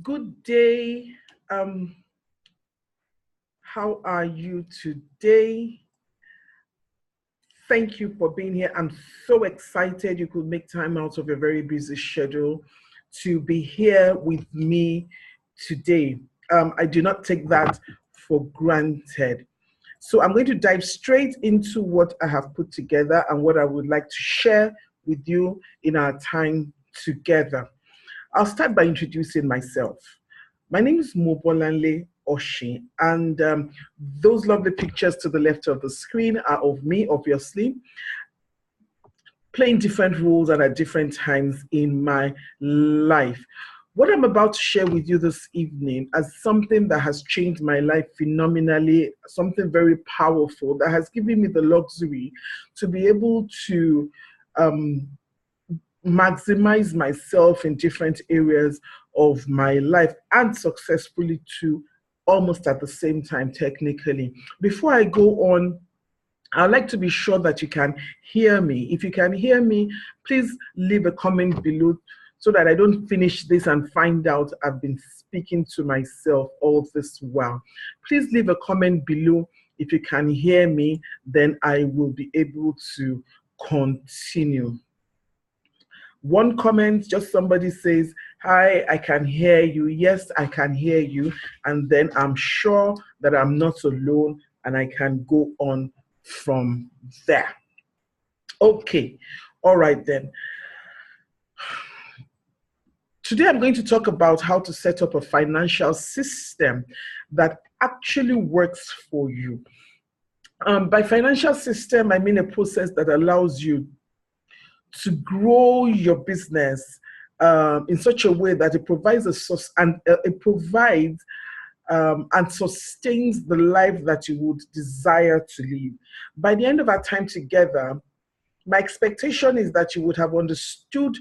Good day. How are you today? Thank you for being here. I'm so excited you could make time out of your very busy schedule to be here with me today. I do not take that for granted. So I'm going to dive straight into what I have put together and what I would like to share with you in our time together. I'll start by introducing myself. My name is Mobolanle Oshi, and those lovely pictures to the left of the screen are of me, obviously, playing different roles and at different times in my life. What I'm about to share with you this evening is something that has changed my life phenomenally, something very powerful that has given me the luxury to be able to maximize myself in different areas of my life and successfully too, almost at the same time, technically. Before I go on, I'd like to be sure that you can hear me. If you can hear me, please leave a comment below so that I don't finish this and find out I've been speaking to myself all this while. Please leave a comment below if you can hear me, then I will be able to continue. One comment, just somebody says, hi, I can hear you. Yes, I can hear you. And then I'm sure that I'm not alone and I can go on from there. Okay, all right then. Today I'm going to talk about how to set up a financial system that actually works for you. By financial system, I mean a process that allows you to grow your business in such a way that it provides a source and it provides and sustains the life that you would desire to live. By the end of our time together, my expectation is that you would have understood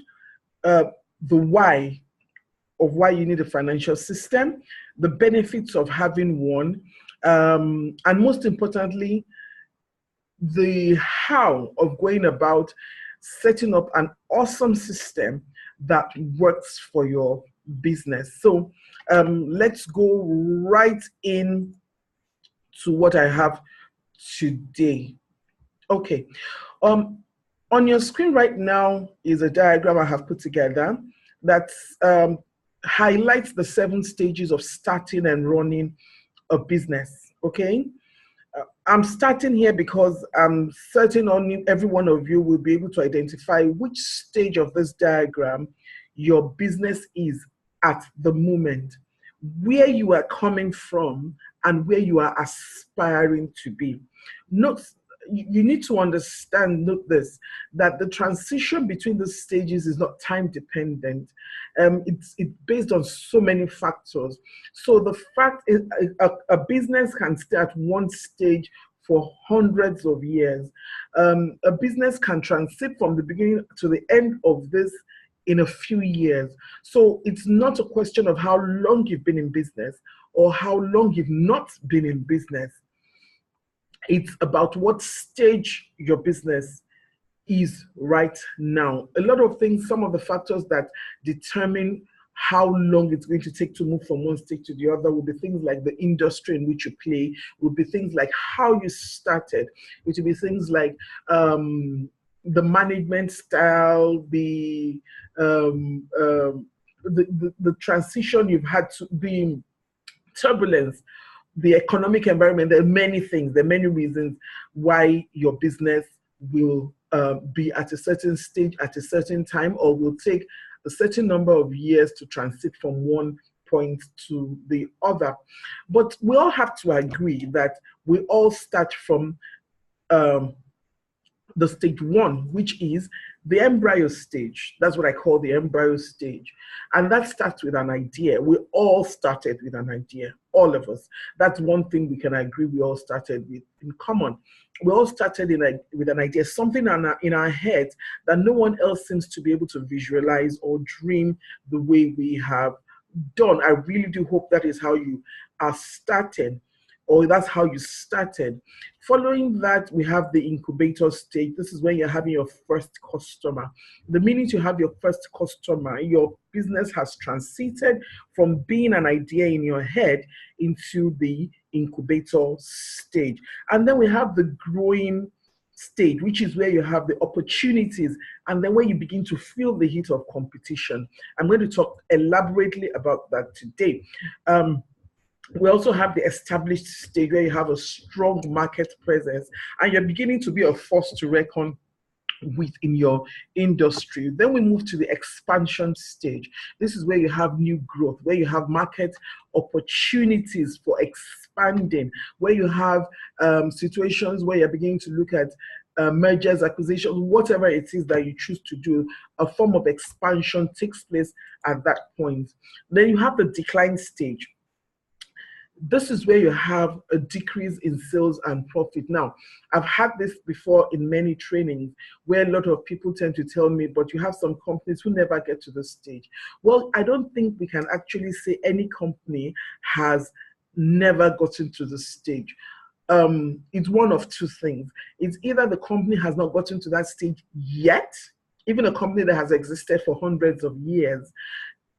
the why of why you need a financial system, the benefits of having one, and most importantly, the how of going about setting up an awesome system that works for your business. So let's go right in to what I have today. Okay. On your screen right now is a diagram I have put together that highlights the 7 stages of starting and running a business. Okay. I'm starting here because I'm certain only every one of you will be able to identify which stage of this diagram your business is at the moment, where you are coming from and where you are aspiring to be. Note, you need to understand, note this, that the transition between the stages is not time dependent. It's based on so many factors. So the fact is a business can stay at one stage for hundreds of years. A business can transit from the beginning to the end of this in a few years. So it's not a question of how long you've been in business or how long you've not been in business. It's about what stage your business is right now. A lot of things, some of the factors that determine how long it's going to take to move from one stage to the other will be things like the industry in which you play, will be things like how you started, it will be things like the management style, the transition you've had to be in, turbulence, the economic environment. There are many things, there are many reasons why your business will be at a certain stage at a certain time, or will take a certain number of years to transit from one point to the other. But we all have to agree that we all start from the stage 1, which is the embryo stage. That's what I call the embryo stage. And that starts with an idea. We all started with an idea, all of us. That's one thing we can agree we all started with in common. We all started with an idea, something in our heads that no one else seems to be able to visualize or dream the way we have done. I really do hope that is how you are starting. or that's how you started. Following that, we have the incubator stage. This is when you're having your first customer. The minute you have your first customer, your business has transited from being an idea in your head into the incubator stage. And then we have the growing stage, which is where you have the opportunities and then where you begin to feel the heat of competition. I'm going to talk elaborately about that today. We also have the established stage where you have a strong market presence and you're beginning to be a force to reckon with in your industry. Then we move to the expansion stage. This is where you have new growth, where you have market opportunities for expanding, where you have situations where you're beginning to look at mergers, acquisitions, whatever it is that you choose to do. A form of expansion takes place at that point. Then you have the decline stage. This is where you have a decrease in sales and profit. Now, I've had this before in many trainings where a lot of people tend to tell me, but you have some companies who never get to this stage. Well, I don't think we can actually say any company has never gotten to this stage. It's one of two things. It's either the company has not gotten to that stage yet, even a company that has existed for hundreds of years,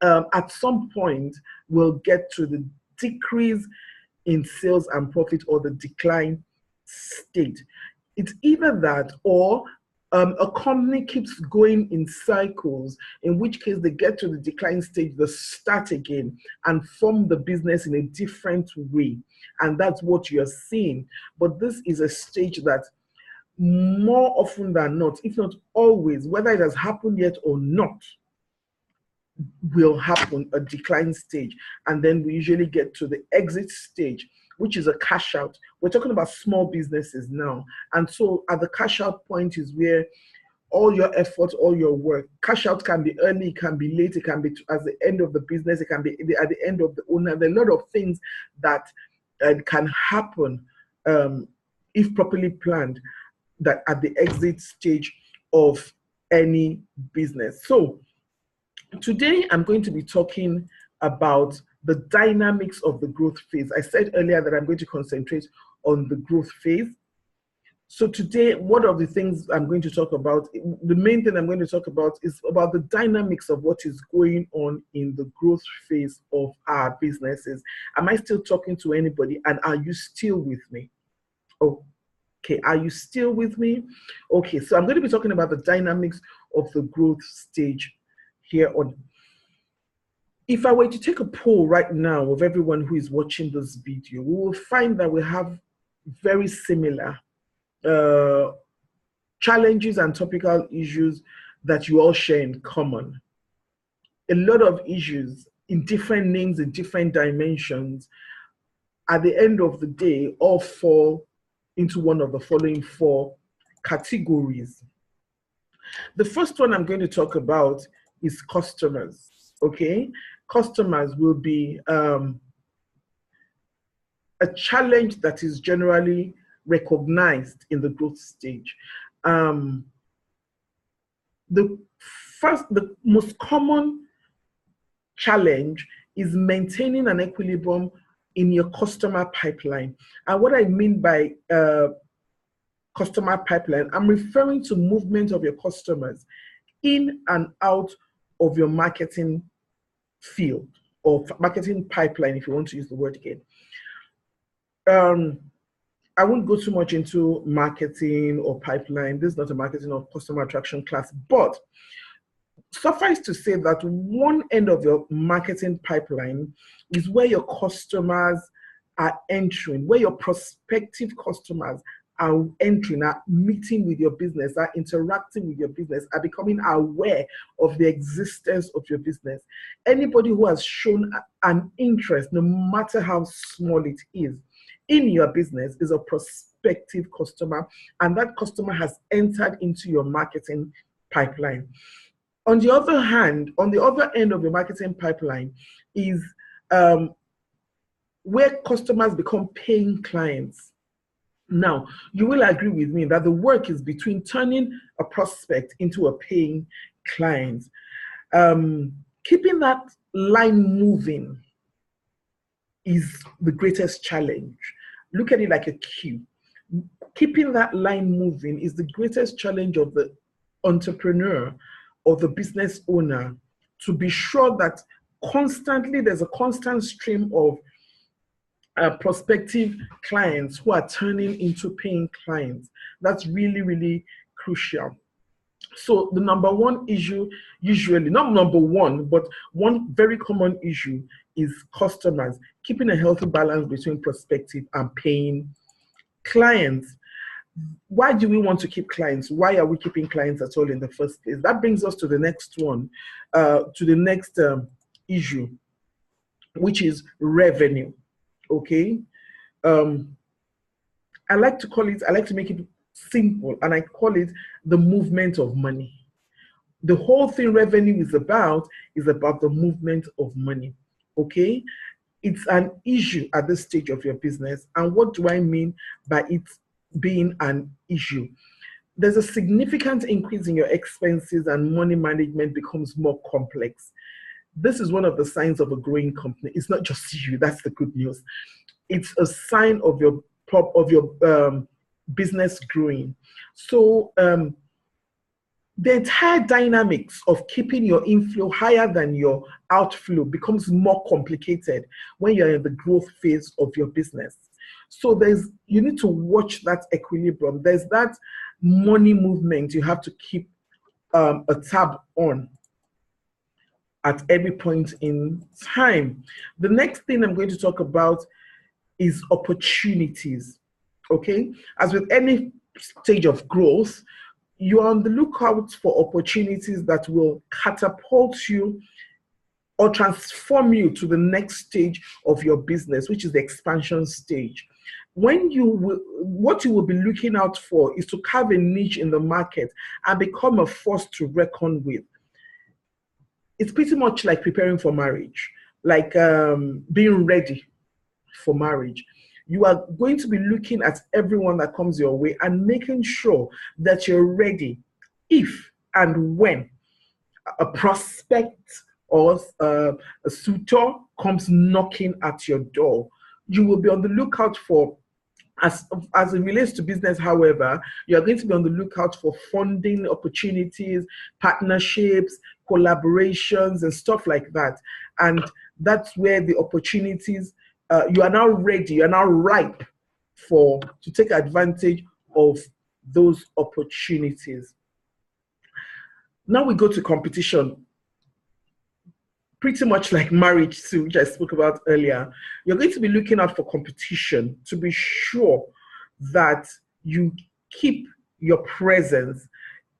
at some point will get to the decrease in sales and profit or the decline state. It's either that or a company keeps going in cycles, in which case they get to the decline stage, they start again and form the business in a different way. And that's what you're seeing. But this is a stage that more often than not, if not always, whether it has happened yet or not, will happen, a decline stage. And then we usually get to the exit stage, which is a cash out. We're talking about small businesses now. And so at the cash out point is where all your effort, all your work, cash out can be early, it can be late, it can be at the end of the business, it can be at the end of the owner. There are a lot of things that can happen if properly planned, that at the exit stage of any business. So today, I'm going to be talking about the dynamics of the growth phase. I said earlier that I'm going to concentrate on the growth phase. So today, one of the things I'm going to talk about, the main thing I'm going to talk about is about the dynamics of what is going on in the growth phase of our businesses. Am I still talking to anybody? And are you still with me? Okay, are you still with me? Okay, so I'm going to be talking about the dynamics of the growth stage here on. If I were to take a poll right now of everyone who is watching this video, we will find that we have very similar challenges and topical issues that you all share in common. A lot of issues in different names, in different dimensions. At the end of the day, all fall into one of the following four categories. The first one I'm going to talk about is customers, okay? Customers will be a challenge that is generally recognized in the growth stage. The most common challenge is maintaining an equilibrium in your customer pipeline. And what I mean by customer pipeline, I'm referring to movement of your customers in and out of your marketing field or marketing pipeline, if you want to use the word again. I won't go too much into marketing or pipeline. This is not a marketing or customer attraction class, but suffice to say that one end of your marketing pipeline is where your customers are entering, where your prospective customers are entering, are meeting with your business, are interacting with your business, are becoming aware of the existence of your business. Anybody who has shown an interest, no matter how small it is, in your business is a prospective customer, and that customer has entered into your marketing pipeline. On the other hand, on the other end of your marketing pipeline is where customers become paying clients. Now, you will agree with me that the work is between turning a prospect into a paying client. Keeping that line moving is the greatest challenge. Look at it like a queue. Keeping that line moving is the greatest challenge of the entrepreneur or the business owner, to be sure that constantly there's a constant stream of prospective clients who are turning into paying clients. That's really, really crucial. So the number one issue, usually, not number one, but one very common issue is customers, keeping a healthy balance between prospective and paying clients. Why do we want to keep clients? Why are we keeping clients at all in the first place? That brings us to the next one, to the next issue, which is revenue. Okay. I like to make it simple, and I call it the movement of money. The whole thing revenue is about the movement of money. Okay. It's an issue at this stage of your business. And what do I mean by it being an issue? There's a significant increase in your expenses and money management becomes more complex. This is one of the signs of a growing company. It's not just you, that's the good news. It's a sign of your business growing. So the entire dynamics of keeping your inflow higher than your outflow becomes more complicated when you're in the growth phase of your business. So you need to watch that equilibrium. There's that money movement you have to keep a tab on at every point in time. The next thing I'm going to talk about is opportunities. Okay, as with any stage of growth, you are on the lookout for opportunities that will catapult you or transform you to the next stage of your business, which is the expansion stage. What you will be looking out for is to carve a niche in the market and become a force to reckon with. It's pretty much like preparing for marriage, like being ready for marriage. You are going to be looking at everyone that comes your way and making sure that you're ready if and when a prospect or a suitor comes knocking at your door. You will be on the lookout for, as it relates to business, however, you're going to be on the lookout for funding opportunities, partnerships, collaborations, and stuff like that. And that's where the opportunities, you are now ready, you are now ripe to take advantage of those opportunities. Now we go to competition. Pretty much like marriage too, which I spoke about earlier. You're going to be looking out for competition to be sure that you keep your presence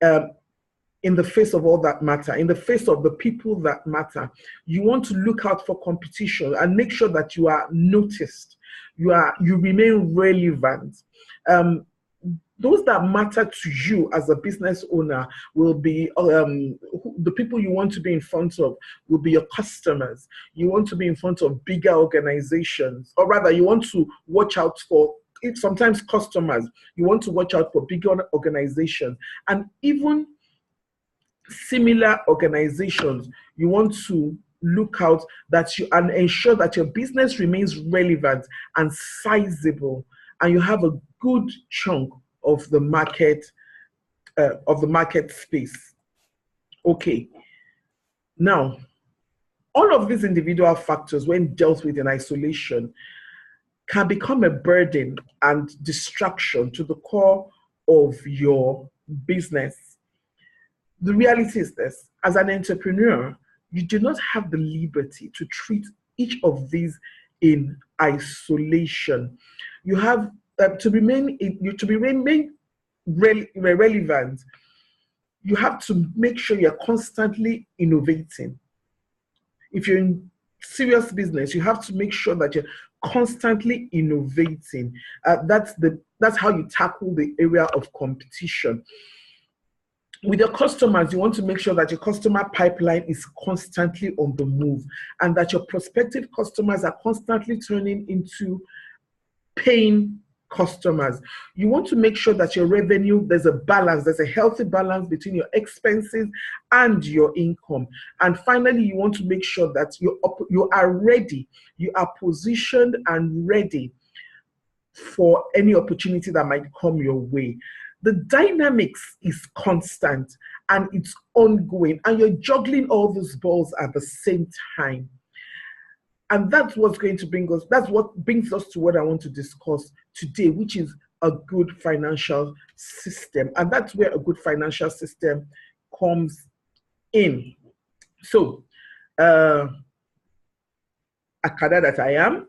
in the face of all that matter, in the face of the people that matter. You want to look out for competition and make sure that you are noticed, you remain relevant. Those that matter to you as a business owner will be the people you want to be in front of will be your customers. You want to be in front of bigger organizations, or rather you want to watch out for sometimes customers. You want to watch out for bigger organizations, and even similar organizations. You want to look out and ensure that your business remains relevant and sizable, and you have a good chunk of the market space. Okay. Now, all of these individual factors, when dealt with in isolation, can become a burden and distraction to the core of your business. The reality is this: as an entrepreneur, you do not have the liberty to treat each of these in isolation. You have to remain relevant. You have to make sure you're constantly innovating. If you're in serious business, you have to make sure that you're constantly innovating. That's how you tackle the area of competition. With your customers, you want to make sure that your customer pipeline is constantly on the move and that your prospective customers are constantly turning into paying customers. You want to make sure that your revenue, there's a healthy balance between your expenses and your income. And finally, you want to make sure that you are ready, you are positioned and ready for any opportunity that might come your way. The dynamics is constant and it's ongoing, and you're juggling all those balls at the same time. And that's what's going to bring us, that's what brings us to what I want to discuss today, which is a good financial system. And that's where a good financial system comes in. So, Akada that I am,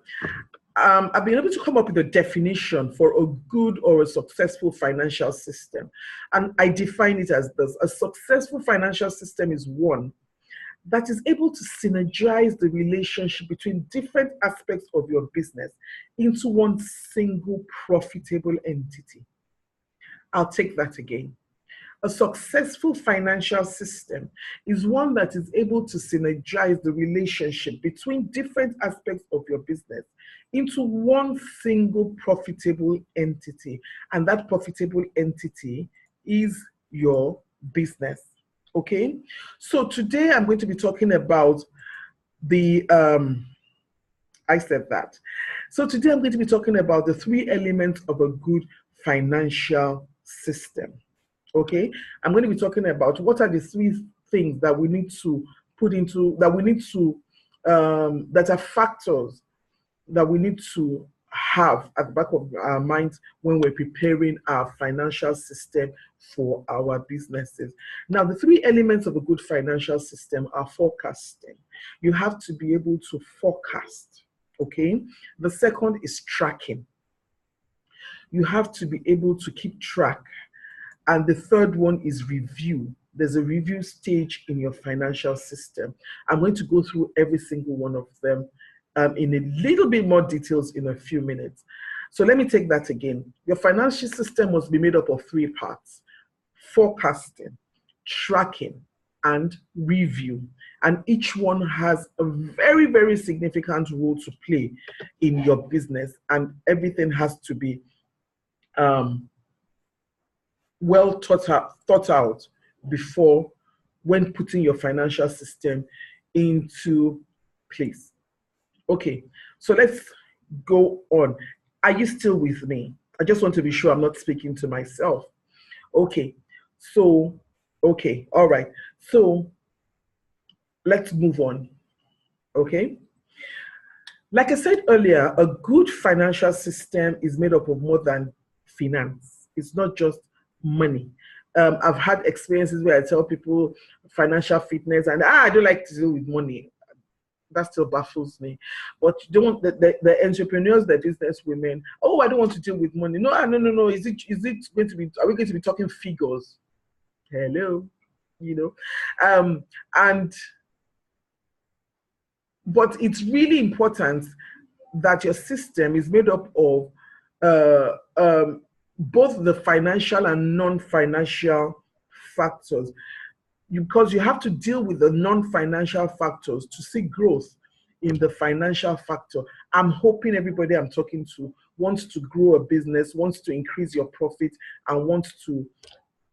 I've been able to come up with a definition for a good or a successful financial system. And I define it as this: a successful financial system is one that is able to synergize the relationship between different aspects of your business into one single profitable entity. I'll take that again. A successful financial system is one that is able to synergize the relationship between different aspects of your business into one single profitable entity. And that profitable entity is your business. Okay? So today I'm going to be talking about the, I said that. So today I'm going to be talking about the 3 elements of a good financial system. Okay, I'm going to be talking about what are the 3 things that we need to put into, that we need to, that are factors that we need to have at the back of our minds when we're preparing our financial system for our businesses. Now, the 3 elements of a good financial system are forecasting. You have to be able to forecast, okay? The second is tracking. You have to be able to keep track. And the third one is review. There's a review stage in your financial system. I'm going to go through every single one of them in a little bit more details in a few minutes. So let me take that again. Your financial system must be made up of 3 parts: forecasting, tracking, and review. And each one has a very, very significant role to play in your business, and everything has to be well thought out before, when putting your financial system into place. Okay, so let's go on. Are you still with me? I just want to be sure I'm not speaking to myself. Okay, so, okay, all right. So let's move on, okay? Like I said earlier, a good financial system is made up of more than finance. It's not just money. I've had experiences where I tell people financial fitness and I don't like to deal with money. That still baffles me. But you don't, the entrepreneurs, the business women, oh, I don't want to deal with money. No. Is it going to be, are we going to be talking figures? Hello, you know? But it's really important that your system is made up of both the financial and non-financial factors, because you have to deal with the non-financial factors to see growth in the financial factor. I'm hoping everybody I'm talking to wants to grow a business, wants to increase your profit, and wants to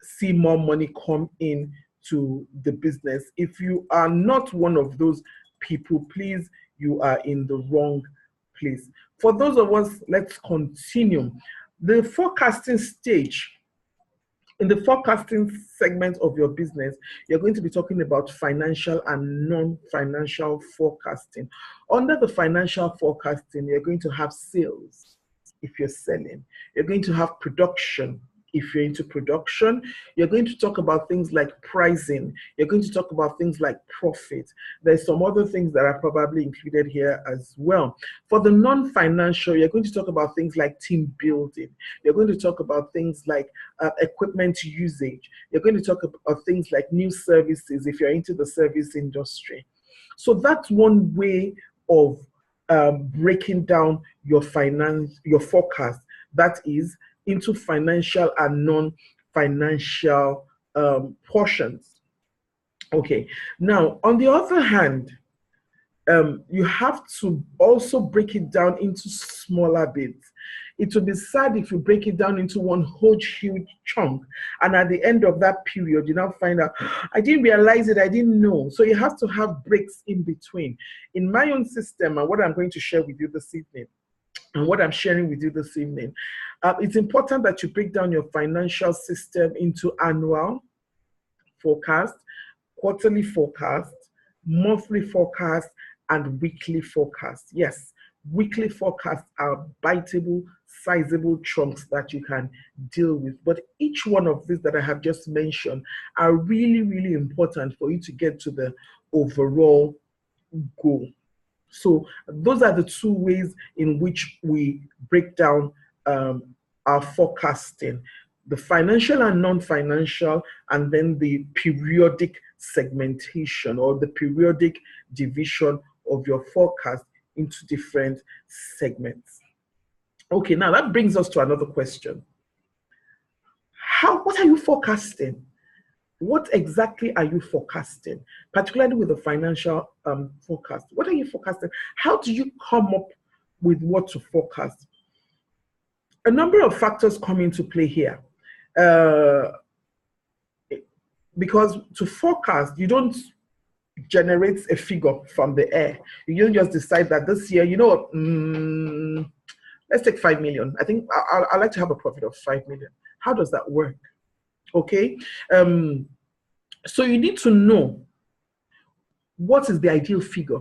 see more money come in to the business. If you are not one of those people, please, you are in the wrong place. For those of us, let's continue. The forecasting stage. In the forecasting segment of your business, you're going to be talking about financial and non-financial forecasting. Under the financial forecasting, you're going to have sales if you're selling. You're going to have production if you're into production. You're going to talk about things like pricing. You're going to talk about things like profit. There's some other things that are probably included here as well. For the non-financial, you're going to talk about things like team building. You're going to talk about things like equipment usage. You're going to talk about things like new services if you're into the service industry. So that's one way of breaking down your forecast. That is into financial and non-financial portions. Okay, now on the other hand, you have to also break it down into smaller bits. It will be sad if you break it down into one huge chunk, and at the end of that period, you now find out, I didn't realize it, I didn't know. So you have to have breaks in between. In my own system, and what I'm going to share with you this evening, and what I'm sharing with you this evening. It's important that you break down your financial system into annual forecast, quarterly forecast, monthly forecast, and weekly forecast. Yes, weekly forecasts are biteable, sizable chunks that you can deal with. But each one of these that I have just mentioned are really, really important for you to get to the overall goal. So those are the two ways in which we break down our forecasting: the financial and non-financial, and then the periodic segmentation or the periodic division of your forecast into different segments. Okay, now that brings us to another question. What are you forecasting? What exactly are you forecasting, particularly with the financial forecast? What are you forecasting? How do you come up with what to forecast? A number of factors come into play here. Because to forecast, you don't generate a figure from the air. You don't just decide that this year, you know what, let's take 5 million. I think I'd like to have a profit of 5 million. How does that work? Okay. So you need to know what is the ideal figure.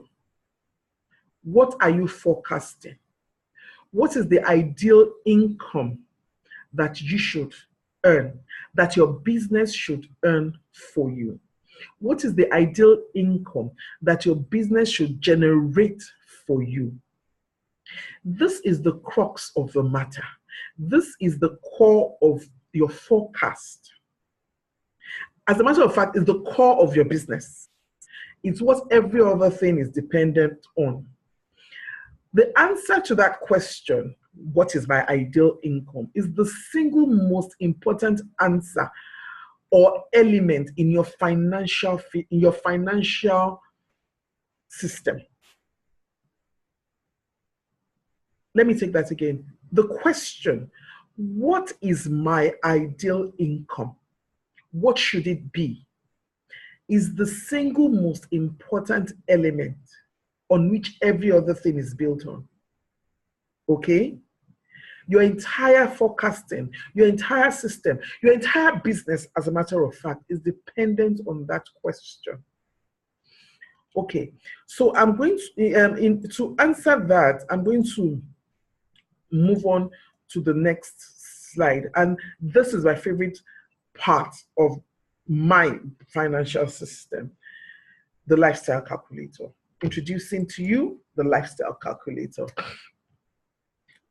What are you forecasting? What is the ideal income that you should earn, that your business should earn for you? What is the ideal income that your business should generate for you? This is the crux of the matter. This is the core of your forecast. As a matter of fact, it's the core of your business. It's what every other thing is dependent on. The answer to that question, what is my ideal income, is the single most important answer or element in your financial system. Let me take that again. The question, what is my ideal income? What should it be? Is the single most important element on which every other thing is built on. Okay? Your entire forecasting, your entire system, your entire business, as a matter of fact, is dependent on that question. Okay, so I'm going to answer that, I'm going to move on to the next slide. And this is my favorite part of my financial system, the lifestyle calculator. Introducing to you the lifestyle calculator.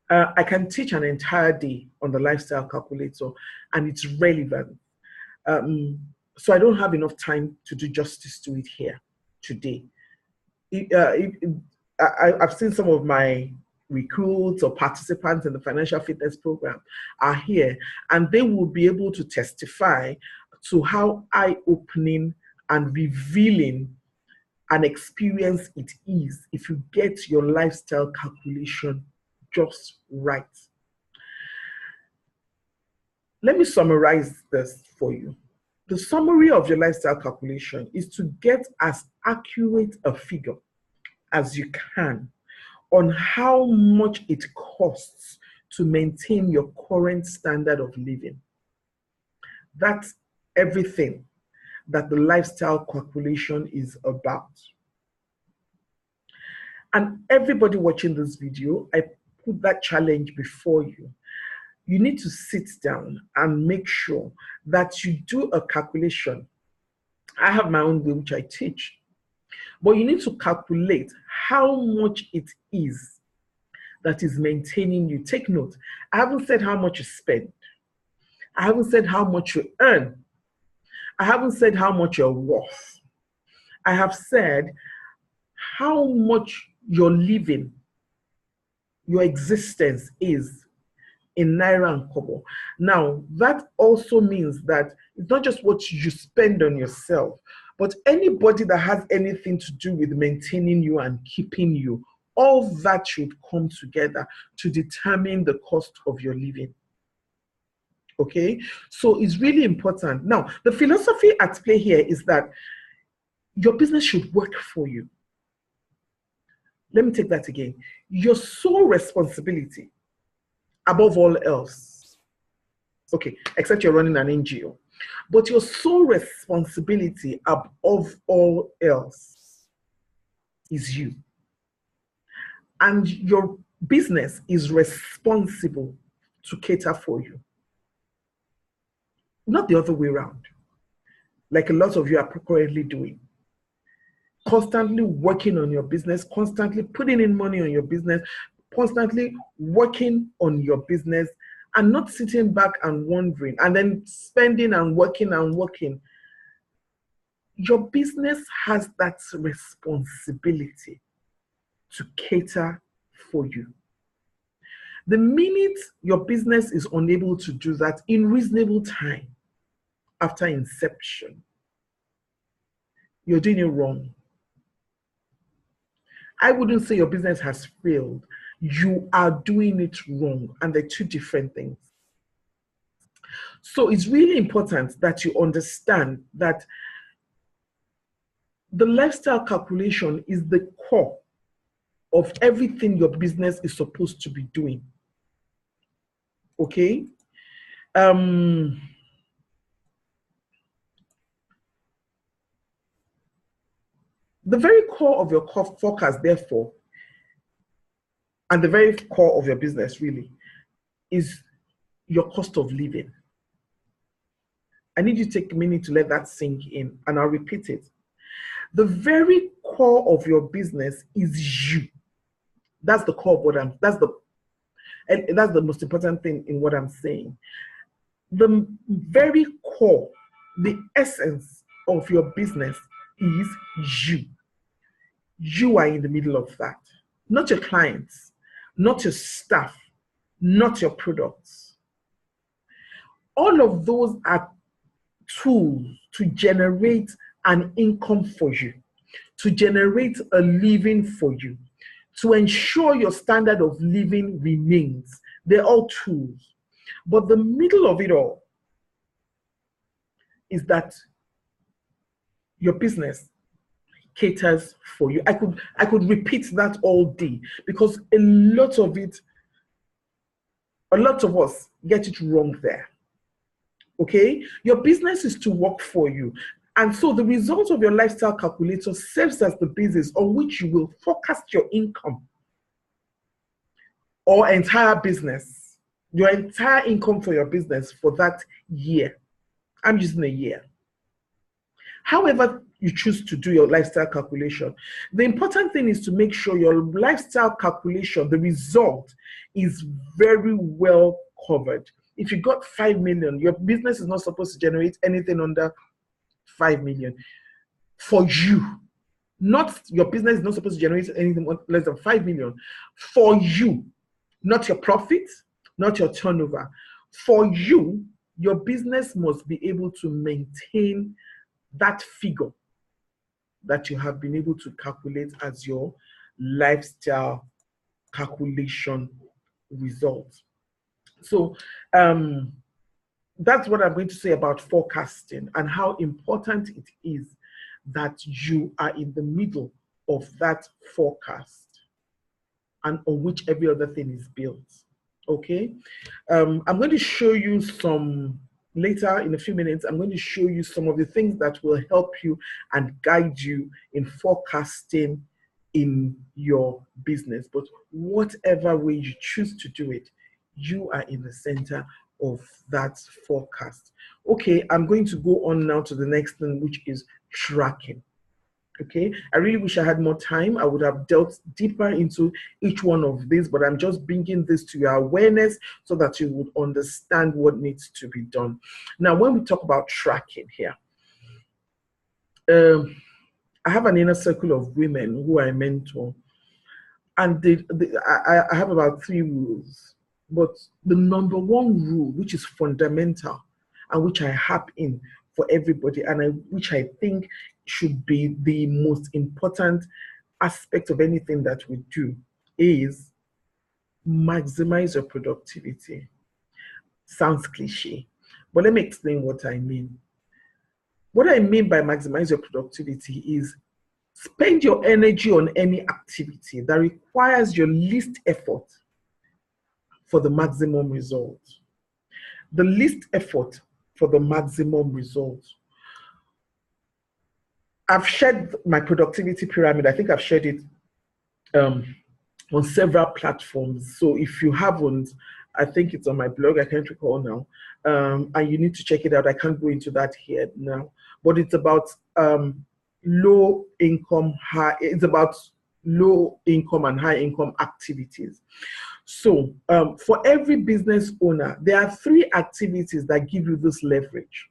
I can teach an entire day on the lifestyle calculator, and it's relevant. So I don't have enough time to do justice to it here today. I've seen some of my recruits or participants in the financial fitness program are here, and they will be able to testify to how eye-opening and revealing an experience it is if you get your lifestyle calculation just right. Let me summarize this for you. The summary of your lifestyle calculation is to get as accurate a figure as you can on how much it costs to maintain your current standard of living. That's everything that the lifestyle calculation is about. And everybody watching this video, I put that challenge before you. You need to sit down and make sure that you do a calculation. I have my own way which I teach, but you need to calculate how much it is that is maintaining you. Take note, I haven't said how much you spend. I haven't said how much you earn. I haven't said how much you're worth. I have said how much your living, your existence is in Naira and Kobo. Now, that also means that it's not just what you spend on yourself, but anybody that has anything to do with maintaining you and keeping you, all that should come together to determine the cost of your living. Okay, so it's really important. Now, the philosophy at play here is that your business should work for you. Let me take that again. Your sole responsibility above all else, okay, except you're running an NGO, but your sole responsibility above all else is you. And your business is responsible to cater for you. Not the other way around, like a lot of you are currently doing. Constantly working on your business, constantly putting in money on your business, constantly working on your business, and not sitting back and wondering, and then spending and working and working. Your business has that responsibility to cater for you. The minute your business is unable to do that in reasonable time after inception, you're doing it wrong. I wouldn't say your business has failed. You are doing it wrong, and they're two different things. So it's really important that you understand that the lifestyle calculation is the core of everything your business is supposed to be doing. Okay? The very core of your forecast, therefore, and the very core of your business really, is your cost of living. I need you to take a minute to let that sink in, and I'll repeat it. The very core of your business is you. That's the core of what that's the most important thing in what I'm saying. The very core, the essence of your business is you. You are in the middle of that. Not your clients, not your staff, not your products. All of those are tools to generate an income for you, to generate a living for you, to ensure your standard of living remains. They're all tools. But the middle of it all is that your business caters for you. I could repeat that all day, because a lot of us get it wrong there. Okay? Your business is to work for you. And so the result of your lifestyle calculator serves as the basis on which you will forecast your income or entire business, your entire income for your business for that year. I'm using a year. However you choose to do your lifestyle calculation, the important thing is to make sure your lifestyle calculation, the result, is very well covered. If you got 5 million, your business is not supposed to generate anything under 5 million for you. Not your business is not supposed to generate anything less than 5 million for you. Not your profit, not your turnover. For you, your business must be able to maintain that figure that you have been able to calculate as your lifestyle calculation result. So that's what I'm going to say about forecasting and how important it is that you are in the middle of that forecast and on which every other thing is built. Okay? I'm going to show you some, later in a few minutes, I'm going to show you some of the things that will help you and guide you in forecasting in your business. But whatever way you choose to do it, you are in the center of that forecast. Okay, I'm going to go on now to the next thing, which is tracking. Okay, I really wish I had more time. I would have delved deeper into each one of these, but I'm just bringing this to your awareness so that you would understand what needs to be done. Now, when we talk about tracking here, I have an inner circle of women who I mentor, and I have about 3 rules. But the number one rule, which is fundamental and which I harp in for everybody, and which I think should be the most important aspect of anything that we do, is maximize your productivity. Sounds cliche, but let me explain what I mean. What I mean by maximize your productivity is Spend your energy on any activity that requires your least effort for the maximum result. The least effort for the maximum result. I've shared my productivity pyramid. I think I've shared it on several platforms. So if you haven't, I think it's on my blog. I can't recall now. And you need to check it out. I can't go into that here now. But it's about low income, it's about low income and high income activities. So for every business owner, there are 3 activities that give you this leverage.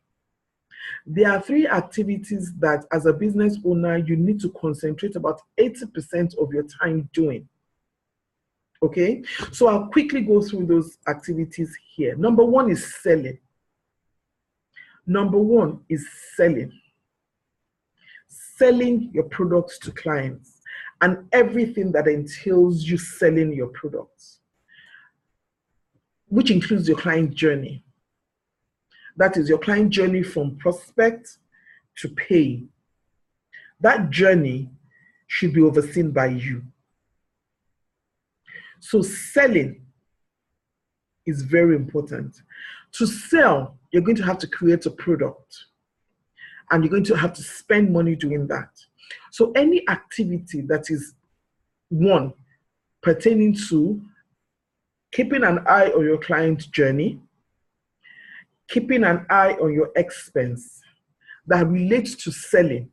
There are 3 activities that as a business owner, you need to concentrate about 80% of your time doing. Okay, so I'll quickly go through those activities here. Number 1 is selling. Number 1 is selling. Selling your products to clients and everything that entails you selling your products, which includes your client journey. That is your client journey from prospect to pay. That journey should be overseen by you. So selling is very important. To sell, you're going to have to create a product and you're going to have to spend money doing that. So any activity that is, 1, pertaining to keeping an eye on your client journey, keeping an eye on your expense that relates to selling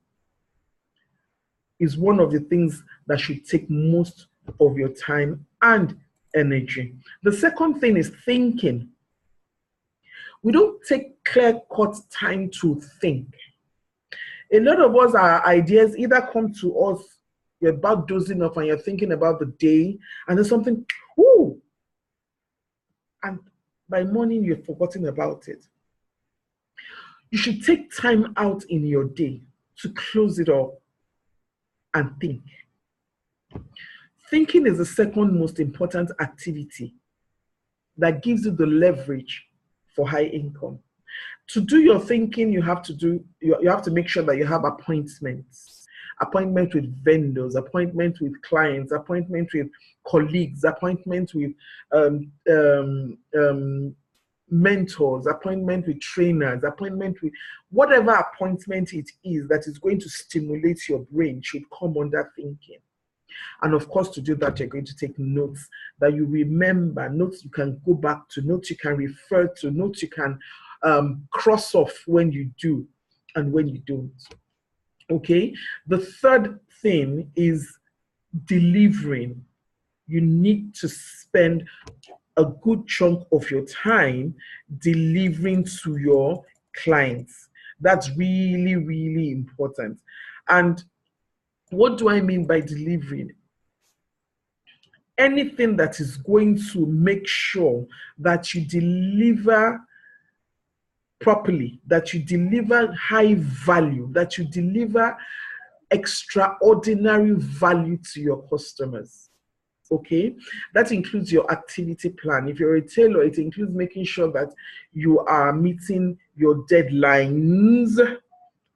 is one of the things that should take most of your time and energy. The second thing is thinking. We don't take clear-cut time to think. A lot of us, our ideas either come to us, you're about dozing off and you're thinking about the day, and there's something, ooh, and by morning you've forgotten about it. You should take time out in your day to close it up and think. Thinking is the second most important activity that gives you the leverage for high income. To do your thinking, you have to make sure that you have appointments with vendors, appointments with clients, appointments with colleagues, appointments with mentors, appointment with trainers, appointment with whatever appointment it is that is going to stimulate your brain should come under thinking. And of course, to do that, you're going to take notes that you remember, notes you can go back to, notes you can refer to, notes you can cross off when you do and when you don't. Okay? The third thing is delivering. You need to spend a good chunk of your time delivering to your clients. That's really, really important. And what do I mean by delivering? Anything that is going to make sure that you deliver properly, that you deliver high value, that you deliver extraordinary value to your customers. Okay, that includes your activity plan. If you're a tailor, it includes making sure that you are meeting your deadlines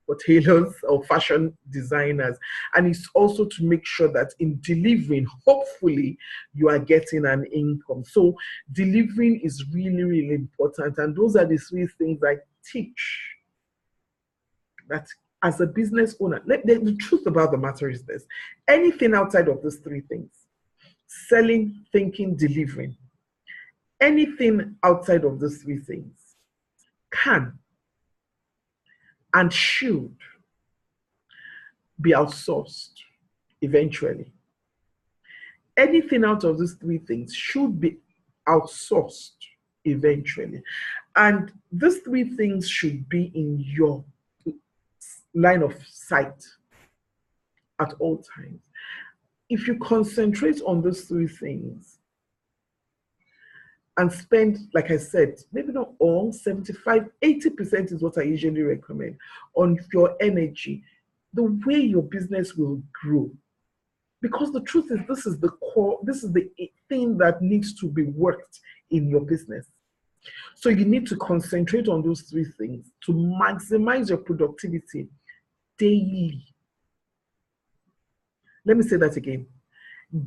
for tailors or fashion designers. And it's also to make sure that in delivering, hopefully, you are getting an income. So delivering is really, really important. And those are the 3 things I teach. That as a business owner, the truth about the matter is this: anything outside of these 3 things, selling, thinking, delivering, anything outside of these 3 things can and should be outsourced eventually. Anything out of these 3 things should be outsourced eventually. And these 3 things should be in your line of sight at all times. If you concentrate on those 3 things and spend, like I said, maybe not all, 75, 80% is what I usually recommend on your energy, the way your business will grow. Because the truth is, this is the core, this is the thing that needs to be worked in your business. So you need to concentrate on those 3 things to maximize your productivity daily. Let me say that again.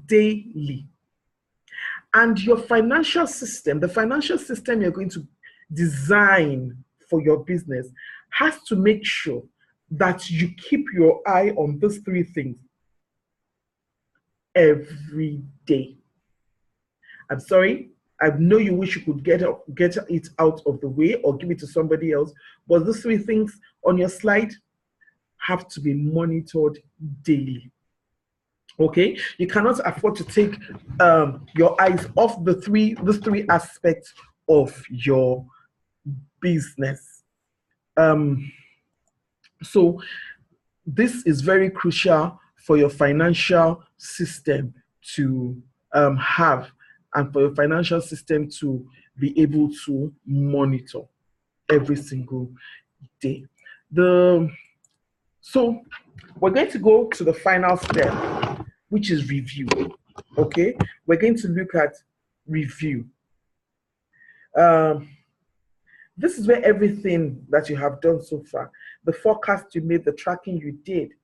Daily. And your financial system, the financial system you're going to design for your business, has to make sure that you keep your eye on those three things every day. I'm sorry, I know you wish you could get it out of the way or give it to somebody else, but those three things on your slide have to be monitored daily. Okay, you cannot afford to take your eyes off these three aspects of your business. So this is very crucial for your financial system to have, and for your financial system to be able to monitor every single day. So we're going to go to the final step, which is review. Okay, we're going to look at review. This is where everything that you have done so far, the forecast you made, the tracking you did,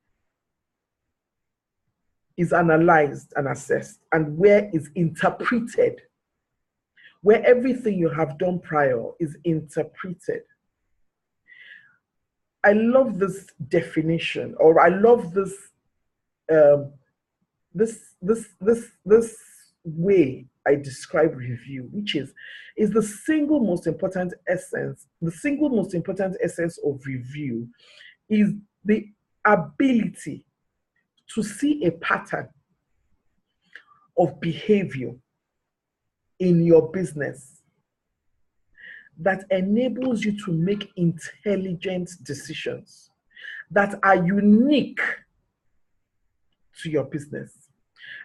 is analyzed and assessed, and where is interpreted, where everything you have done prior is interpreted. I love this definition, or I love this this way I describe review, which is the single most important essence. The single most important essence of review is the ability to see a pattern of behavior in your business that enables you to make intelligent decisions that are unique to your business.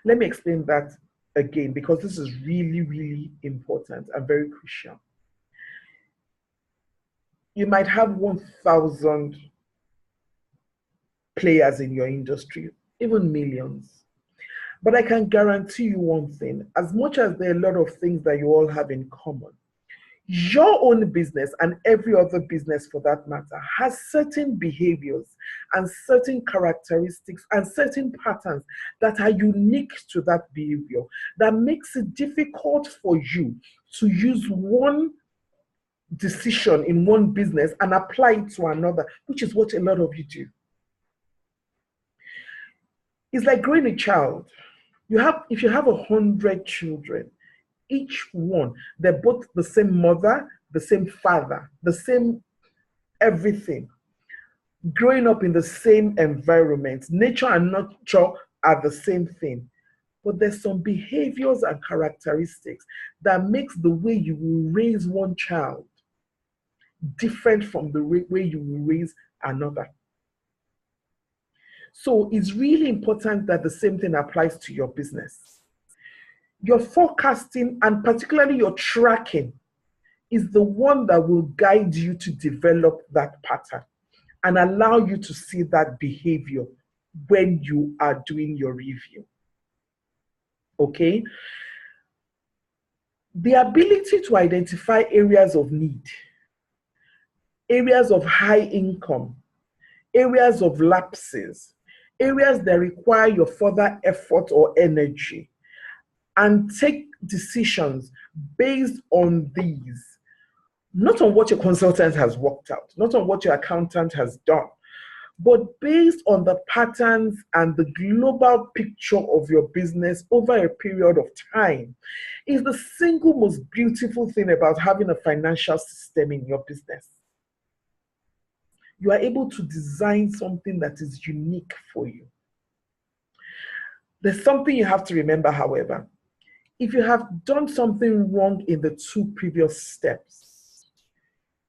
Let me explain that again, because this is really, really important and very crucial. You might have 1,000 players in your industry, even millions. But I can guarantee you one thing: as much as there are a lot of things that you all have in common, your own business, and every other business for that matter, has certain behaviors and certain characteristics and certain patterns that are unique to that behavior, that makes it difficult for you to use one decision in one business and apply it to another, which is what a lot of you do. It's like growing a child. If you have 100 children, each one, they're both the same mother, the same father, the same everything, growing up in the same environment. Nature and nurture are the same thing. But there's some behaviors and characteristics that makes the way you will raise one child different from the way you will raise another. So it's really important that the same thing applies to your business. Your forecasting, and particularly your tracking, is the one that will guide you to develop that pattern and allow you to see that behavior when you are doing your review. Okay? The ability to identify areas of need, areas of high income, areas of lapses, areas that require your further effort or energy, and take decisions based on these, not on what your consultant has worked out, not on what your accountant has done, but based on the patterns and the global picture of your business over a period of time, is the single most beautiful thing about having a financial system in your business. You are able to design something that is unique for you. There's something you have to remember, however. If you have done something wrong in the 2 previous steps,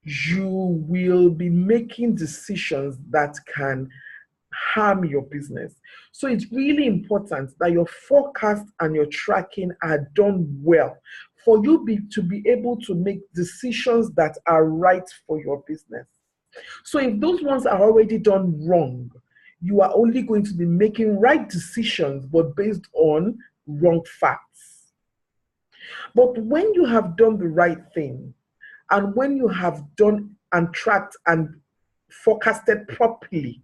you will be making decisions that can harm your business. So it's really important that your forecast and your tracking are done well for you to be able to make decisions that are right for your business. So if those ones are already done wrong, you are only going to be making right decisions, but based on wrong facts. But when you have done the right thing, and when you have done and tracked and forecasted properly,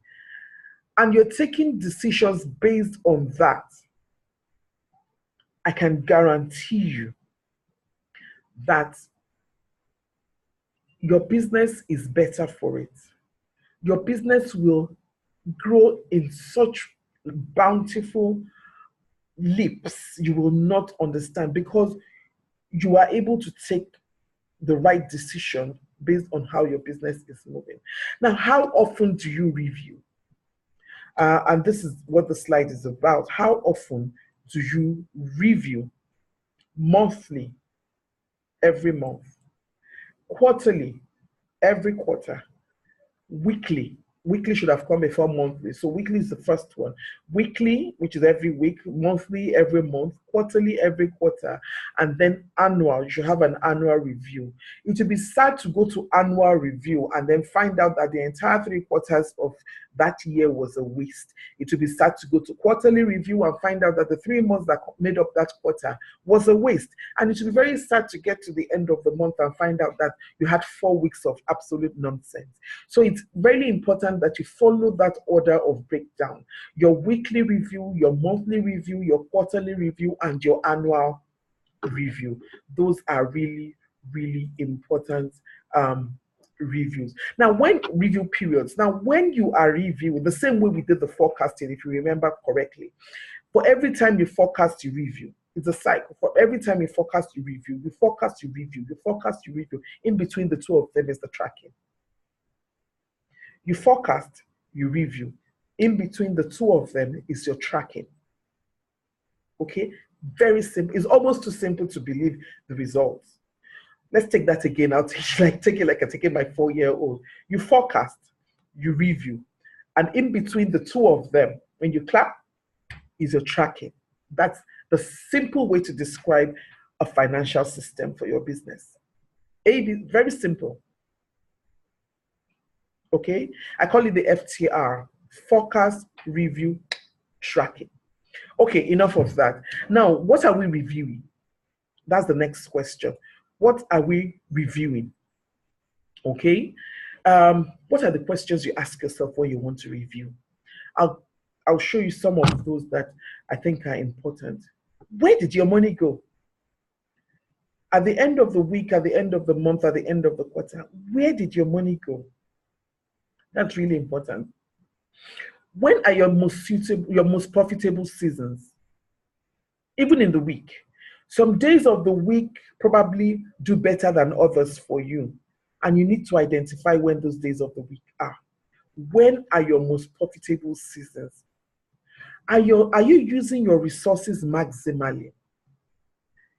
and you're taking decisions based on that, I can guarantee you that your business is better for it. Your business will grow in such bountiful leaps you will not understand, because you are able to take the right decision based on how your business is moving. Now, how often do you review? And this is what the slide is about. How often do you review? Monthly, every month; quarterly, every quarter; weekly. Weekly should have come before monthly. So weekly is the first one. Weekly, which is every week; monthly, every month; quarterly, every quarter; and then annual. You should have an annual review. It would be sad to go to annual review and then find out that the entire 3 quarters of that year was a waste. It would be sad to go to quarterly review and find out that the 3 months that made up that quarter was a waste. And it would be very sad to get to the end of the month and find out that you had 4 weeks of absolute nonsense. So it's really important that you follow that order of breakdown: your weekly review, your monthly review, your quarterly review, and your annual review. Those are really, really important reviews. Now, when you are reviewing, the same way we did the forecasting, if you remember correctly, for every time you forecast, you review. It's a cycle. For every time you forecast, you review. You forecast, you review. You forecast, you review. In between the two of them is the tracking. You forecast, you review. In between the two of them is your tracking. Okay? Very simple. It's almost too simple to believe the results. Let's take that again. I'll take it like I'm taking my 4-year-old. You forecast, you review. And in between the two of them, when you clap, is your tracking. That's the simple way to describe a financial system for your business. Very simple. Okay? I call it the FTR: forecast, review, tracking. Okay, enough of that. Now, what are we reviewing? That's the next question. What are we reviewing? Okay? What are the questions you ask yourself when you want to review? I'll show you some of those that I think are important. Where did your money go? At the end of the week, at the end of the month, at the end of the quarter, where did your money go? That's really important. When are your most profitable seasons? Even in the week. Some days of the week probably do better than others for you, and you need to identify when those days of the week are. When are your most profitable seasons? Are you using your resources maximally?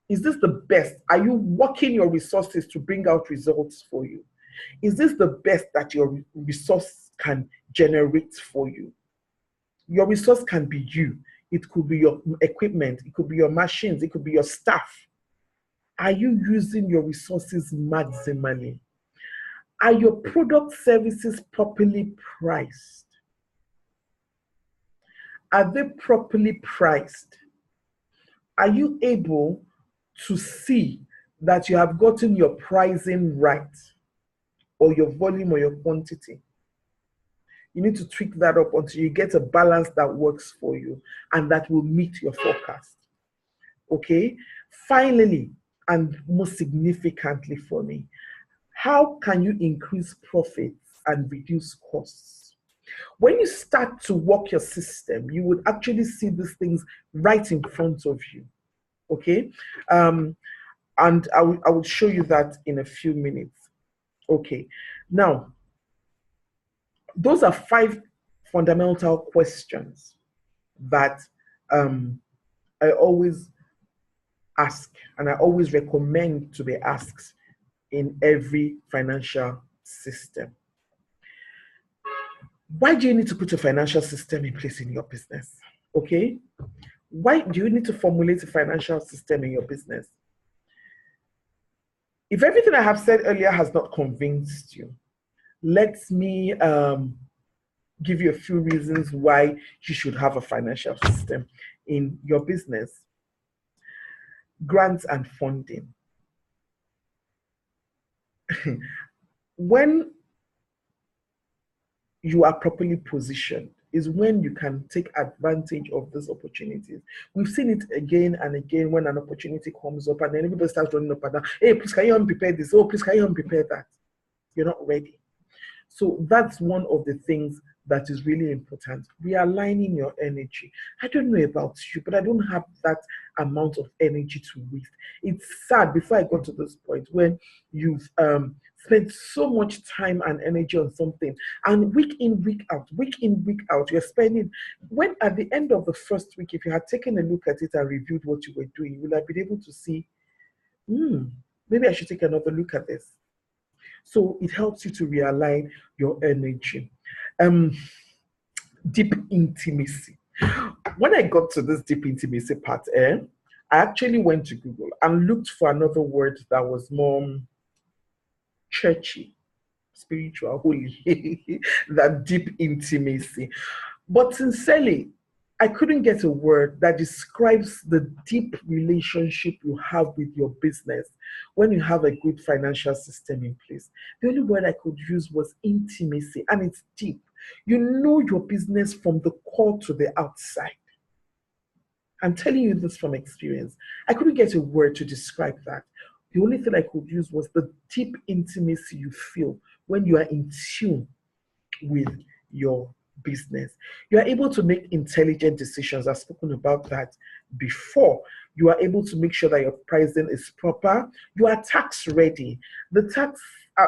Is this the best? Are you working your resources to bring out results for you? Is this the best that your resource can generate for you? Your resource can be you. It could be your equipment. It could be your machines. It could be your staff. Are you using your resources maximally? Are your product services properly priced? Are they properly priced? Are you able to see that you have gotten your pricing right, or your volume or your quantity? You need to tweak that up until you get a balance that works for you and that will meet your forecast. Okay? Finally, and most significantly for me, how can you increase profits and reduce costs? When you start to work your system, you would actually see these things right in front of you. Okay? And I will show you that in a few minutes. Okay. Now, those are 5 fundamental questions that I always ask, and I always recommend to be asked in every financial system. Why do you need to put a financial system in place in your business? Okay? Why do you need to formulate a financial system in your business? If everything I have said earlier has not convinced you, let me give you a few reasons why you should have a financial system in your business. Grants and funding. When you are properly positioned, is when you can take advantage of these opportunities. We've seen it again and again when an opportunity comes up and then everybody starts running up and down. Hey, please, can you help me prepare this? Oh, please, can you help me prepare that? You're not ready. So that's one of the things that is really important. Realigning your energy. I don't know about you, but I don't have that amount of energy to waste. It's sad before I got to this point when you've spent so much time and energy on something, and week in, week out, you're spending. When at the end of the first week, if you had taken a look at it and reviewed what you were doing, you would have been able to see, maybe I should take another look at this. So it helps you to realign your energy. Deep intimacy. When I got to this deep intimacy part, I actually went to Google and looked for another word that was more churchy, spiritual, holy, that deep intimacy. But sincerely, I couldn't get a word that describes the deep relationship you have with your business when you have a good financial system in place. The only word I could use was intimacy, and it's deep. You know your business from the core to the outside. I'm telling you this from experience. I couldn't get a word to describe that. The only thing I could use was the deep intimacy you feel when you are in tune with your business. You are able to make intelligent decisions. I've spoken about that before. You are able to make sure that your pricing is proper. You are tax ready. The tax,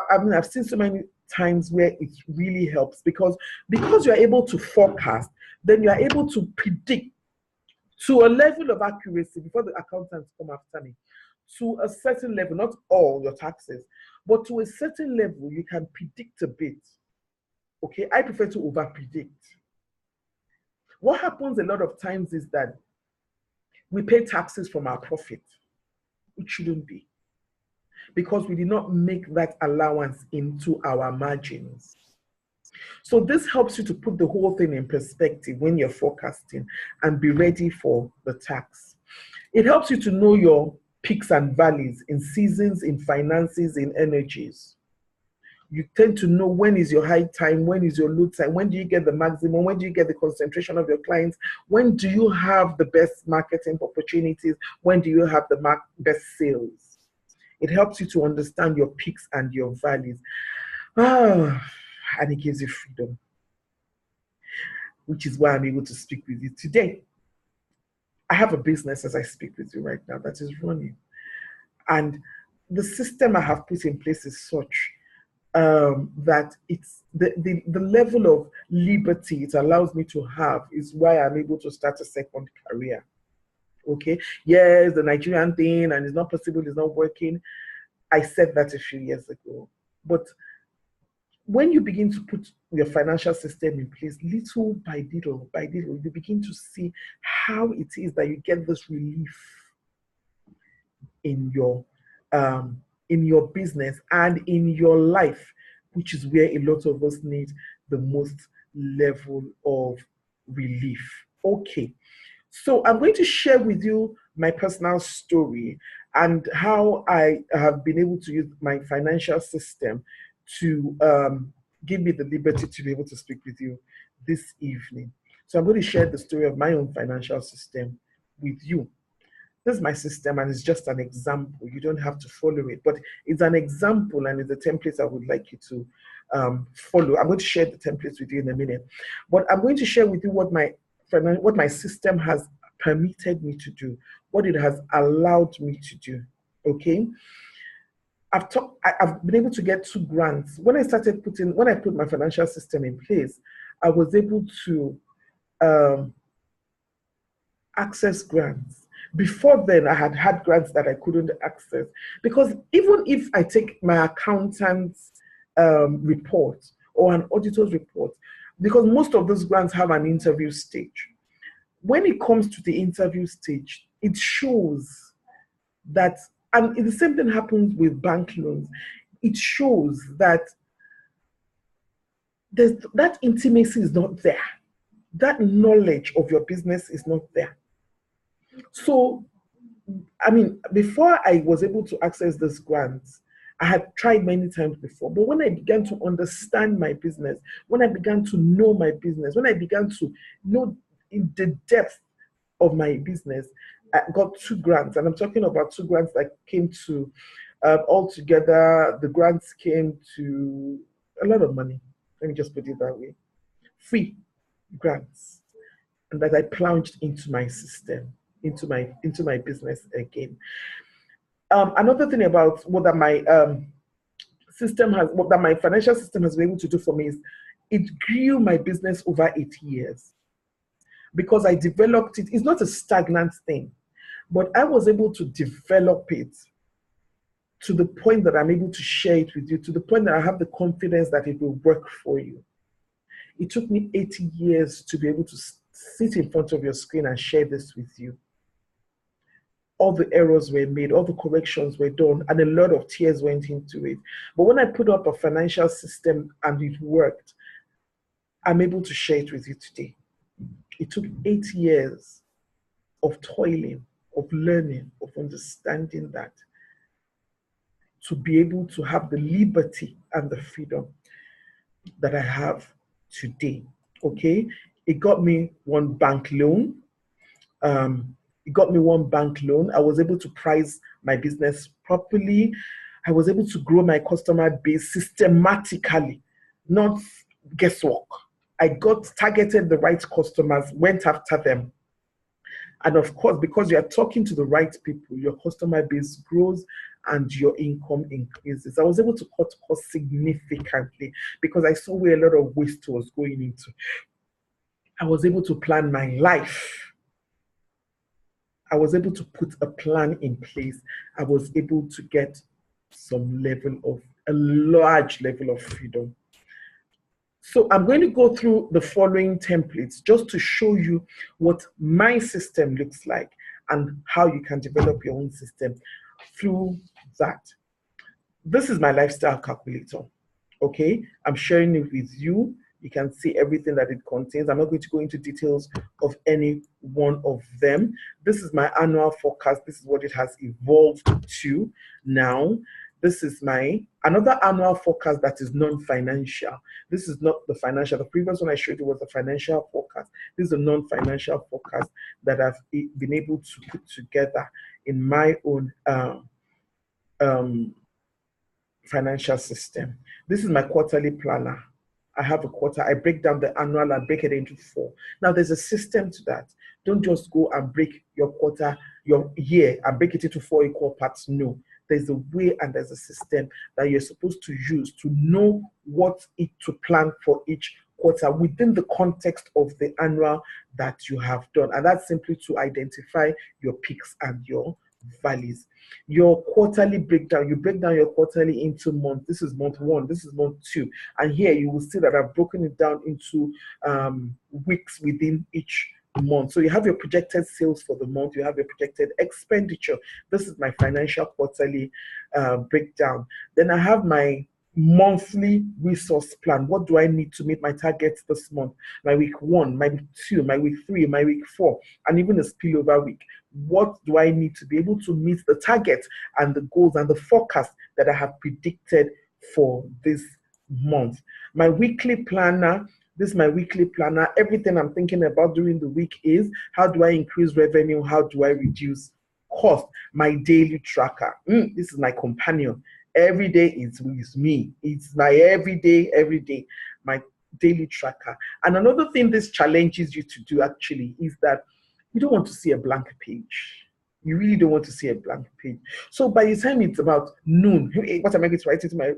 I've seen so many times where it really helps because you are able to forecast, then you are able to predict to a level of accuracy before the accountants come after me. To a certain level, not all your taxes, but to a certain level, you can predict a bit. Okay, I prefer to over predict. What happens a lot of times is that we pay taxes from our profit, which shouldn't be, because we did not make that allowance into our margins. So this helps you to put the whole thing in perspective when you're forecasting and be ready for the tax. It helps you to know your peaks and valleys in seasons, in finances, in energies. You tend to know when is your high time, when is your low time, when do you get the maximum, when do you get the concentration of your clients, when do you have the best marketing opportunities, when do you have the best sales. It helps you to understand your peaks and your valleys. And it gives you freedom, which is why I'm able to speak with you today. I have a business as I speak with you right now that is running. And the system I have put in place is such that it's the level of liberty it allows me to have is why I'm able to start a second career. Okay, yes, the Nigerian thing and it's not possible, it's not working. I said that a few years ago. But when you begin to put your financial system in place, little by little, you begin to see how it is that you get this relief in your business and in your life, which is where a lot of us need the most level of relief. Okay, so I'm going to share with you my personal story and how I have been able to use my financial system to give me the liberty to be able to speak with you this evening. So I'm going to share the story of my own financial system with you. This is my system and it's just an example. You don't have to follow it, but it's an example and it's a template I would like you to follow. I'm going to share the templates with you in a minute, but I'm going to share with you what my system has permitted me to do, what it has allowed me to do. Okay. I've been able to get 2 grants. When I put my financial system in place, I was able to access grants. Before then, I had grants that I couldn't access because even if I take my accountant's report or an auditor's report, because most of those grants have an interview stage. When it comes to the interview stage, it shows that, and the same thing happens with bank loans. It shows that that intimacy is not there. That knowledge of your business is not there. So, I mean, before I was able to access this grants, I had tried many times before, but when I began to understand my business, when I began to know my business, when I began to know in the depth of my business, I got 2 grants, and I'm talking about 2 grants that came to altogether. The grants came to a lot of money. Let me just put it that way. Free grants, and that I plunged into my system, into my business again. Another thing about what that my system has, what that my financial system has been able to do for me is it grew my business over 8 years because I developed it. It's not a stagnant thing, but I was able to develop it to the point that I'm able to share it with you, to the point that I have the confidence that it will work for you. It took me 80 years to be able to sit in front of your screen and share this with you. All the errors were made, all the corrections were done, and a lot of tears went into it. But when I put up a financial system and it worked, I'm able to share it with you today. It took 8 years of toiling, of learning, of understanding that, to be able to have the liberty and the freedom that I have today. Okay, it got me one bank loan. It got me one bank loan. I was able to price my business properly. I was able to grow my customer base systematically, not guesswork. I got targeted the right customers, went after them. And of course, because you are talking to the right people, your customer base grows and your income increases. I was able to cut costs significantly because I saw where a lot of waste was going into. I was able to plan my life. I was able to put a plan in place. I was able to get a large level of freedom. So I'm going to go through the following templates just to show you what my system looks like and how you can develop your own system through that. This is my lifestyle calculator. Okay, I'm sharing it with you. You can see everything that it contains. I'm not going to go into details of any one of them. This is my annual forecast. This is what it has evolved to now. This is my another annual forecast that is non-financial. This is not the financial. The previous one I showed you was the financial forecast. This is a non-financial forecast that I've been able to put together in my own financial system. This is my quarterly planner. I have a quarter. I break down the annual and break it into 4. Now there's a system to that. Don't just go and break your quarter, your year, and break it into 4 equal parts. No, there's a way and there's a system that you're supposed to use to know what to plan for each quarter within the context of the annual that you have done. And that's simply to identify your peaks and your valleys. Your quarterly breakdown, you break down your quarterly into months. This is month 1, this is month 2, and here you will see that I've broken it down into weeks within each month. So you have your projected sales for the month, you have your projected expenditure. This is my financial quarterly breakdown. Then I have my monthly resource plan. What do I need to meet my targets this month? My week 1, my week 2, my week 3, my week 4, and even a spillover week. What do I need to be able to meet the targets and the goals and the forecast that I have predicted for this month? My weekly planner. This is my weekly planner. Everything I'm thinking about during the week is how do I increase revenue? How do I reduce cost? My daily tracker. This is my companion. Every day it's with me. It's my every day, my daily tracker. And another thing this challenges you to do actually is that you don't want to see a blank page. You really don't want to see a blank page. So by the time it's about noon, what am I going to write into my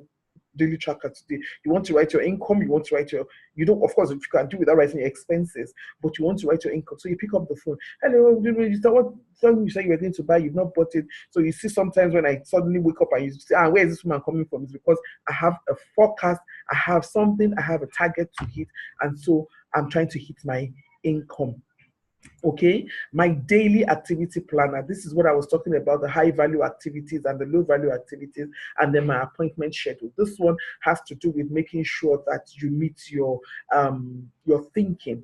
daily tracker today? You want to write your income, you want to write your, you don't, of course, if you can do without writing your expenses, but you want to write your income. So you pick up the phone. Hello, what you say you were going to buy, you've not bought it. So you see sometimes when I suddenly wake up and you say, where is this woman coming from? It's because I have a forecast, I have something, I have a target to hit, and so I'm trying to hit my income. Okay, my daily activity planner. This is what I was talking about, the high value activities and the low value activities, and then my appointment schedule. This one has to do with making sure that you meet your thinking.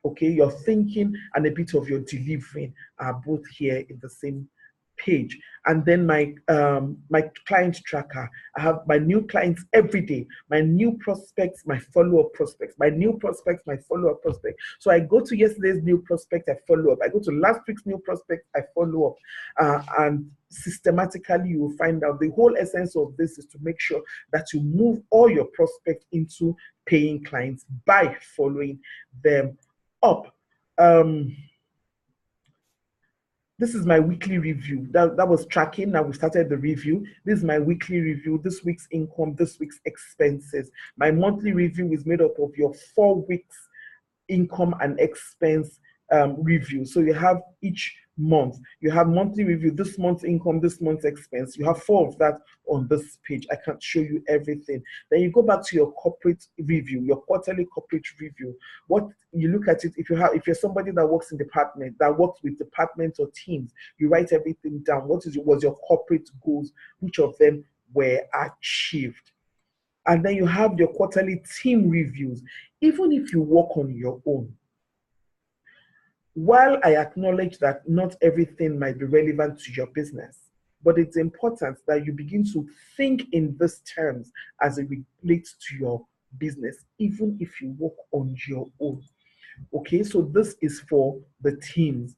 Okay, your thinking and a bit of your delivering are both here in the same page, and then my client tracker. I have my new clients every day, my new prospects, my follow-up prospects, my new prospects, my follow-up prospect. So I go to yesterday's new prospect, I follow up. I go to last week's new prospect, I follow up, and systematically you will find out. The whole essence of this is to make sure that you move all your prospects into paying clients by following them up. This is my weekly review. That was tracking. Now we started the review. This is my weekly review. This week's income, this week's expenses. My monthly review is made up of your 4 weeks income and expense review. So you have each month, you have monthly review, this month's income, this month's expense. You have 4 of that on this page. I can't show you everything. Then you go back to your corporate review, your quarterly corporate review. What you look at it, if you're somebody that works in department, that works with departments or teams, you write everything down. What was your corporate goals? Which of them were achieved? And then you have your quarterly team reviews. Even if you work on your own, while I acknowledge that not everything might be relevant to your business, but it's important that you begin to think in these terms as it relates to your business, even if you work on your own. Okay, so this is for the teams.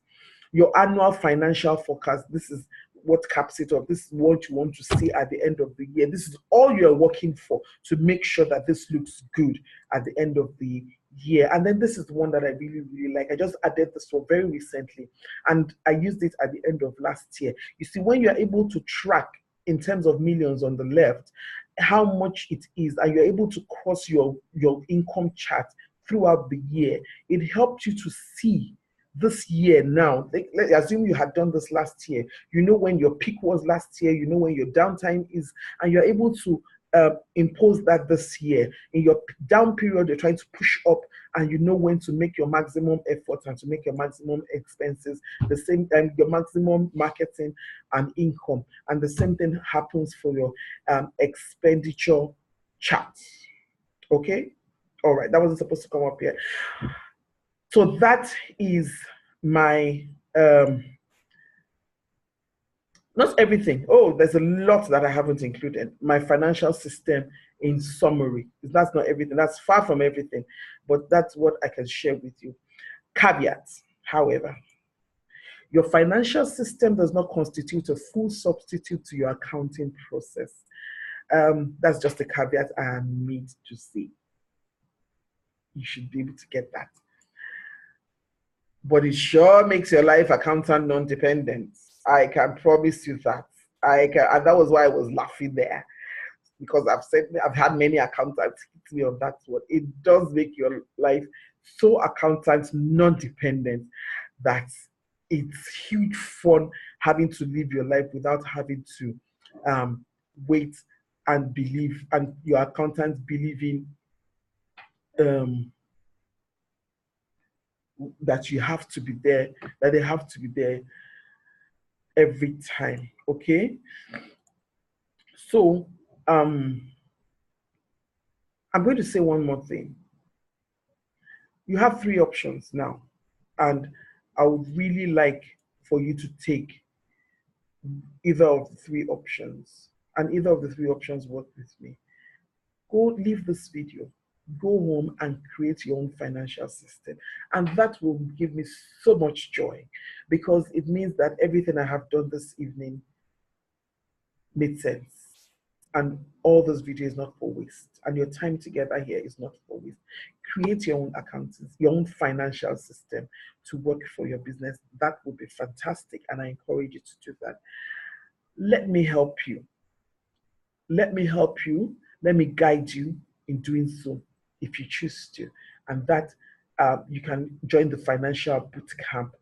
Your annual financial forecast, this is what caps it up. This is what you want to see at the end of the year. This is all you're working for to make sure that this looks good at the end of the year. And then this is the one that I really, really like. I just added this one very recently, and I used it at the end of last year. You see, when you're able to track in terms of millions on the left, how much it is, and you're able to cross your income chart throughout the year, it helps you to see this year now. Let's assume you had done this last year. You know when your peak was last year, you know when your downtime is, and you're able to impose that this year. In your down period, you're trying to push up, and you know when to make your maximum effort and to make your maximum expenses. The same time, your maximum marketing and income. And the same thing happens for your expenditure chart. Okay? All right, that wasn't supposed to come up here. So that is my, not everything. Oh, there's a lot that I haven't included. My financial system in summary. That's not everything. That's far from everything, but that's what I can share with you. Caveats, however, your financial system does not constitute a full substitute to your accounting process. That's just a caveat I am made to say. You should be able to get that. But it sure makes your life accountant non-dependent. I can promise you that. And that was why I was laughing there, because I've had many accountants hit me on that one. It does make your life so accountant non-dependent that it's huge fun having to live your life without having to wait and believe, and your accountant believing that you have to be there, that they have to be there every time. Okay, so I'm going to say one more thing. You have 3 options now, and I would really like for you to take either of the 3 options, and either of the 3 options work with me. Go leave this video, go home and create your own financial system. And that will give me so much joy, because it means that everything I have done this evening made sense. And all this video is not for waste. And your time together here is not for waste. Create your own accounting, your own financial system to work for your business. That would be fantastic. And I encourage you to do that. Let me help you. Let me help you. Let me guide you in doing so, if you choose to. And that you can join the financial boot camp,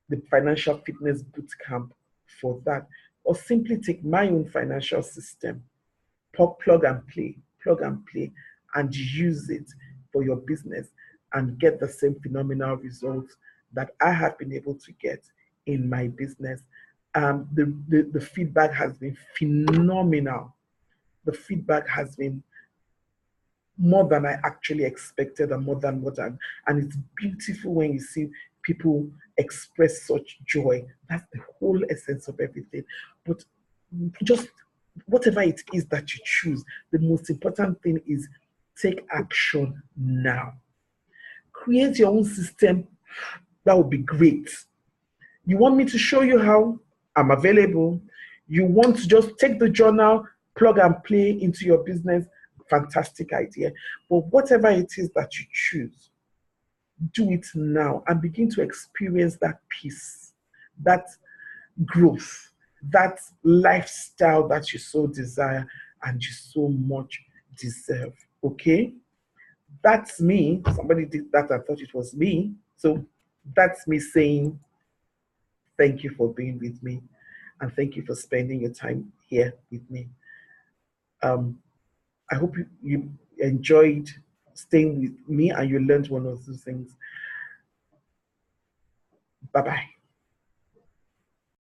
the financial fitness boot camp for that, or simply take my own financial system, plug and play, and use it for your business and get the same phenomenal results that I have been able to get in my business. The feedback has been phenomenal. The feedback has been more than I actually expected, and more than and it's beautiful when you see people express such joy. That's the whole essence of everything. But just whatever it is that you choose, the most important thing is take action now. Create your own system. That would be great. You want me to show you how? I'm available. You want to just take the journal, plug and play into your business? Fantastic idea. But whatever it is that you choose, do it now and begin to experience that peace, that growth, that lifestyle that you so desire and you so much deserve. Okay? That's me. Somebody did that and thought it was me. So that's me saying thank you for being with me and thank you for spending your time here with me. I hope you enjoyed staying with me and you learned one of those things. Bye-bye.